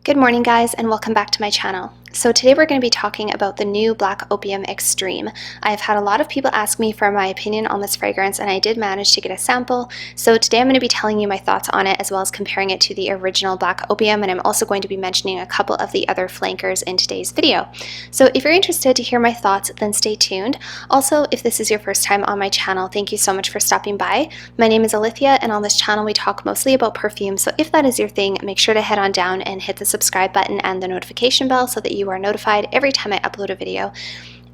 Good morning guys, and welcome back to my channel. So today we're going to be talking about the new Black Opium Extreme. I've had a lot of people ask me for my opinion on this fragrance, and I did manage to get a sample. So today I'm going to be telling you my thoughts on it, as well as comparing it to the original Black Opium, and I'm also going to be mentioning a couple of the other flankers in today's video. So if you're interested to hear my thoughts, then stay tuned. Also, if this is your first time on my channel, thank you so much for stopping by. My name is Alithia, and on this channel we talk mostly about perfume, so if that is your thing, make sure to head on down and hit the subscribe button and the notification bell so that you are notified every time I upload a video.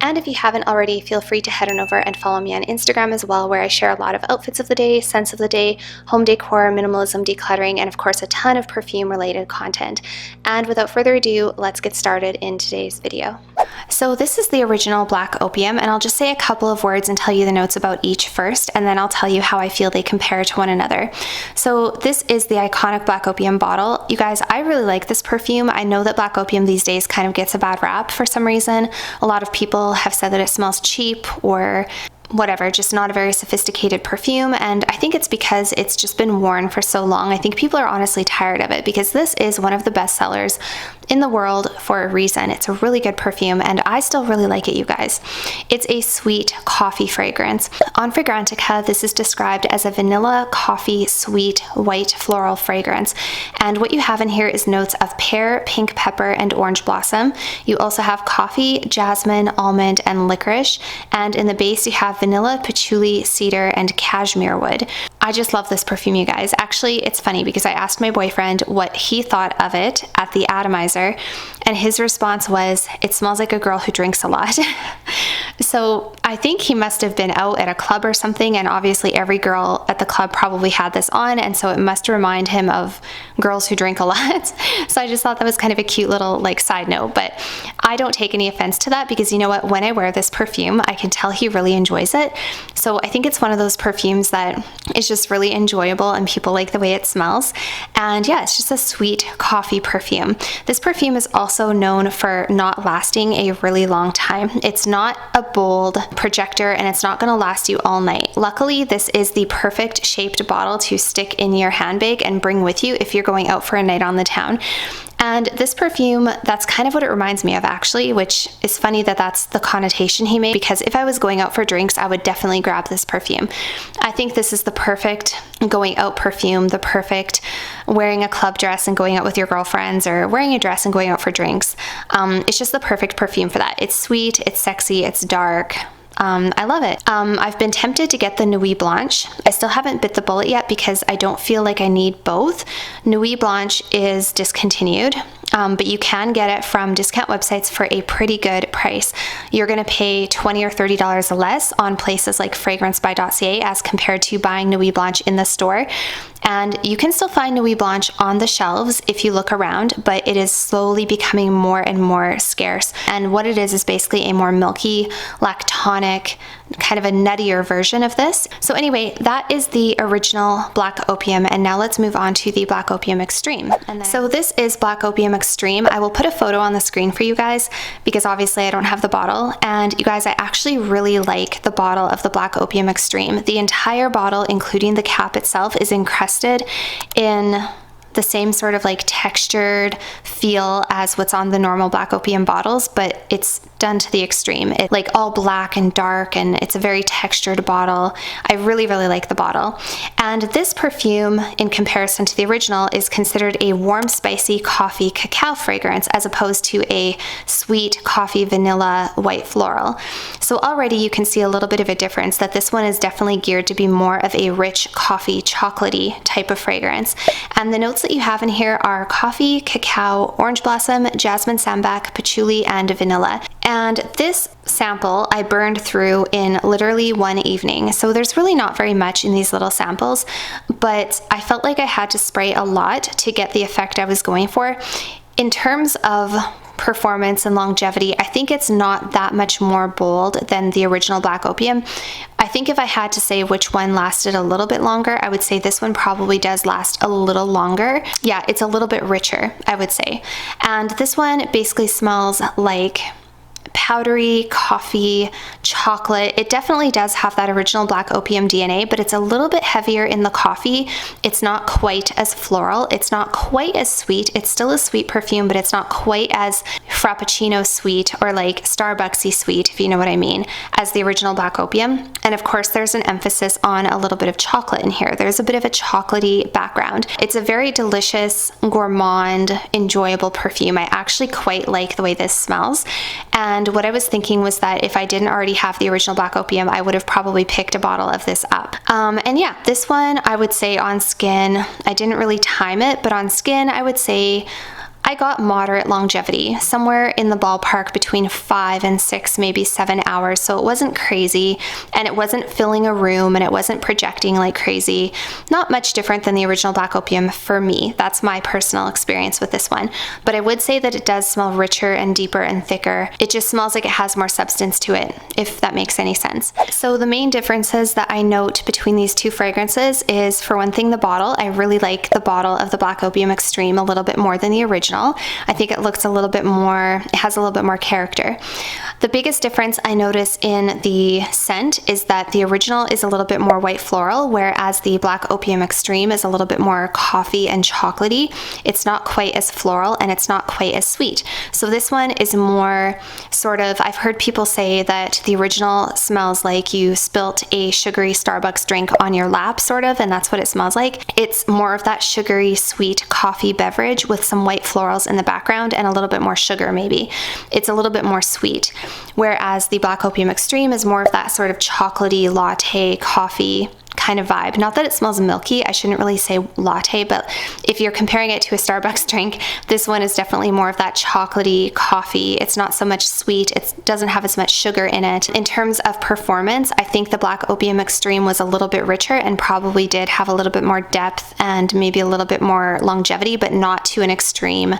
And if you haven't already, feel free to head on over and follow me on Instagram as well, where I share a lot of outfits of the day, scents of the day, home decor, minimalism, decluttering, and of course a ton of perfume related content. And without further ado, let's get started in today's video. So this is the original Black Opium, and I'll just say a couple of words and tell you the notes about each first, and then I'll tell you how I feel they compare to one another. So this is the iconic Black Opium bottle. You guys, I really like this perfume. I know that Black Opium these days kind of gets a bad rap for some reason. A lot of people have said that it smells cheap or whatever, just not a very sophisticated perfume, and I think it's because it's just been worn for so long. I think people are honestly tired of it, because this is one of the best sellers in the world for a reason. It's a really good perfume, and I still really like it, you guys. It's a sweet coffee fragrance. On Fragrantica, this is described as a vanilla coffee sweet white floral fragrance, and what you have in here is notes of pear, pink pepper, and orange blossom. You also have coffee, jasmine, almond, and licorice, and in the base you have vanilla, patchouli, cedar, and cashmere wood. I just love this perfume, you guys. Actually, it's funny because I asked my boyfriend what he thought of it at the atomizer, and his response was, "It smells like a girl who drinks a lot." So I think he must have been out at a club or something, and obviously every girl at the club probably had this on, and so it must remind him of girls who drink a lot. So I just thought that was kind of a cute little like side note, but I don't take any offense to that, because you know what, when I wear this perfume, I can tell he really enjoys it. So I think it's one of those perfumes that is just really enjoyable and people like the way it smells. And yeah, it's just a sweet coffee perfume. This perfume is also known for not lasting a really long time. It's not a bold projector, and it's not going to last you all night. Luckily, this is the perfect shaped bottle to stick in your handbag and bring with you if you're going out for a night on the town. And this perfume, that's kind of what it reminds me of, actually, which is funny that that's the connotation he made, because if I was going out for drinks, I would definitely grab this perfume. I think this is the perfect going out perfume, the perfect wearing a club dress and going out with your girlfriends, or wearing a dress and going out for drinks. It's just the perfect perfume for that. It's sweet, it's sexy, it's dark. I love it. I've been tempted to get the Nuit Blanche. I still haven't bit the bullet yet because I don't feel like I need both. Nuit Blanche is discontinued, but you can get it from discount websites for a pretty good price. You're going to pay $20 or $30 less on places like fragrancebuy.ca as compared to buying Nuit Blanche in the store. And you can still find Nuit Blanche on the shelves if you look around, but it is slowly becoming more and more scarce. And what it is basically a more milky, lactonic, kind of a nuttier version of this. So anyway, that is the original Black Opium, and now let's move on to the Black Opium Extreme. So this is Black Opium Extreme. I will put a photo on the screen for you guys, because obviously I don't have the bottle. And you guys, I actually really like the bottle of the Black Opium Extreme. The entire bottle, including the cap itself, is encrusted in the same sort of like textured feel as what's on the normal Black Opium bottles, but it's done to the extreme. It's like all black and dark, and it's a very textured bottle. I really, really like the bottle. And this perfume, in comparison to the original, is considered a warm, spicy coffee cacao fragrance, as opposed to a sweet coffee vanilla white floral. So already you can see a little bit of a difference, that this one is definitely geared to be more of a rich coffee chocolatey type of fragrance. And the notes that you have in here are coffee, cacao, orange blossom, jasmine sambac, patchouli, and vanilla. And this sample I burned through in literally one evening. So there's really not very much in these little samples, but I felt like I had to spray a lot to get the effect I was going for. In terms of performance and longevity, I think it's not that much more bold than the original Black Opium. I think if I had to say which one lasted a little bit longer, I would say this one probably does last a little longer. Yeah, it's a little bit richer, I would say. And this one basically smells like powdery, coffee, chocolate. It definitely does have that original Black Opium DNA, but it's a little bit heavier in the coffee. It's not quite as floral. It's not quite as sweet. It's still a sweet perfume, but it's not quite as Frappuccino sweet or like Starbucksy sweet, if you know what I mean, as the original Black Opium. And of course, there's an emphasis on a little bit of chocolate in here. There's a bit of a chocolatey background. It's a very delicious, gourmand, enjoyable perfume. I actually quite like the way this smells. And what I was thinking was that if I didn't already have the original Black Opium, I would have probably picked a bottle of this up. And yeah, this one I would say on skin, I didn't really time it, but on skin, I would say I got moderate longevity, somewhere in the ballpark between 5 and 6, maybe 7 hours. So it wasn't crazy, and it wasn't filling a room, and it wasn't projecting like crazy. Not much different than the original Black Opium for me. That's my personal experience with this one. But I would say that it does smell richer and deeper and thicker. It just smells like it has more substance to it, if that makes any sense. So the main differences that I note between these two fragrances is, for one thing, the bottle. I really like the bottle of the Black Opium Extreme a little bit more than the original. I think it looks a little bit more, it has a little bit more character. The biggest difference I notice in the scent is that the original is a little bit more white floral, whereas the Black Opium Extreme is a little bit more coffee and chocolatey. It's not quite as floral, and it's not quite as sweet. So this one is more sort of, I've heard people say that the original smells like you spilt a sugary Starbucks drink on your lap, sort of, and that's what it smells like. It's more of that sugary, sweet coffee beverage with some white florals in the background and a little bit more sugar maybe. It's a little bit more sweet. Whereas the Black Opium Extreme is more of that sort of chocolatey latte coffee kind of vibe. Not that it smells milky, I shouldn't really say latte, but if you're comparing it to a Starbucks drink, this one is definitely more of that chocolatey coffee. It's not so much sweet, it doesn't have as much sugar in it. In terms of performance, I think the Black Opium Extreme was a little bit richer and probably did have a little bit more depth and maybe a little bit more longevity, but not to an extreme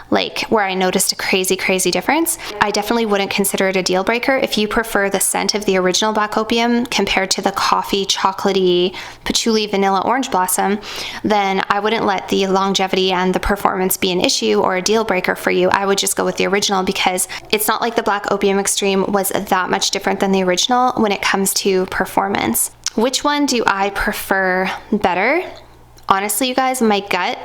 like where I noticed a crazy difference. I definitely wouldn't consider it a deal breaker. If you prefer the scent of the original Black Opium compared to the coffee, chocolatey, patchouli, vanilla, orange blossom, then I wouldn't let the longevity and the performance be an issue or a deal breaker for you. I would just go with the original because it's not like the Black Opium Extreme was that much different than the original when it comes to performance. Which one do I prefer better? Honestly, you guys, my gut,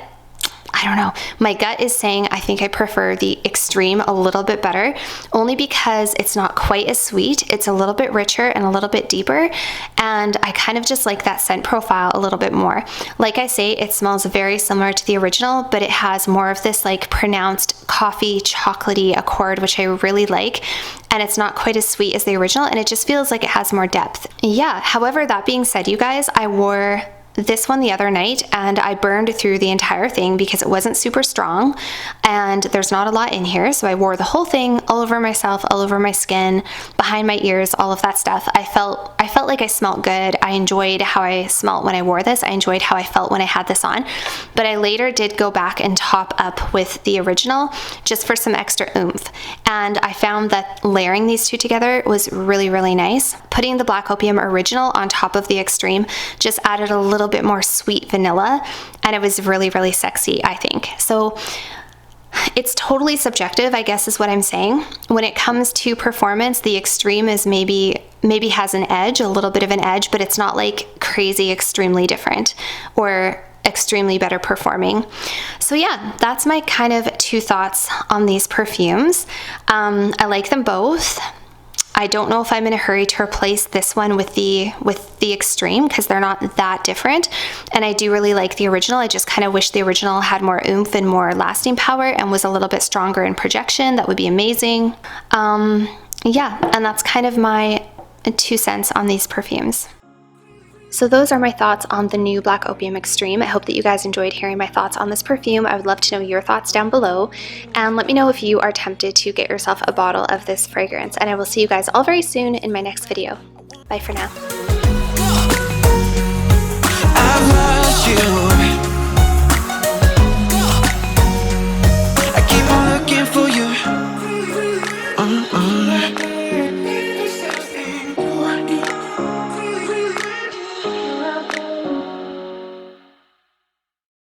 I don't know. My gut is saying I think I prefer the Extreme a little bit better, only because it's not quite as sweet. It's a little bit richer and a little bit deeper, and I kind of just like that scent profile a little bit more. Like I say, it smells very similar to the original, but it has more of this like pronounced coffee, chocolatey accord, which I really like, and it's not quite as sweet as the original, and it just feels like it has more depth. Yeah, however, that being said, you guys, I wore this one the other night and I burned through the entire thing because it wasn't super strong and there's not a lot in here. So I wore the whole thing all over myself, all over my skin, behind my ears, all of that stuff. I felt like I smelled good. I enjoyed how I smelled when I wore this. I enjoyed how I felt when I had this on. But I later did go back and top up with the original just for some extra oomph. And I found that layering these two together was really nice. Putting the Black Opium Original on top of the Extreme just added a little bit more sweet vanilla, and it was really sexy, I think. So it's totally subjective, I guess is what I'm saying. When it comes to performance, the Extreme is maybe has an edge, a little bit of an edge, but it's not like crazy extremely different or extremely better performing. So yeah, that's my kind of two thoughts on these perfumes. I like them both. I don't know if I'm in a hurry to replace this one with the Extreme because they're not that different, and I do really like the original. I just kind of wish the original had more oomph and more lasting power and was a little bit stronger in projection. That would be amazing. Yeah, and that's kind of my 2 cents on these perfumes. So those are my thoughts on the new Black Opium Extreme. I hope that you guys enjoyed hearing my thoughts on this perfume. I would love to know your thoughts down below, and let me know if you are tempted to get yourself a bottle of this fragrance. And I will see you guys all very soon in my next video. Bye for now.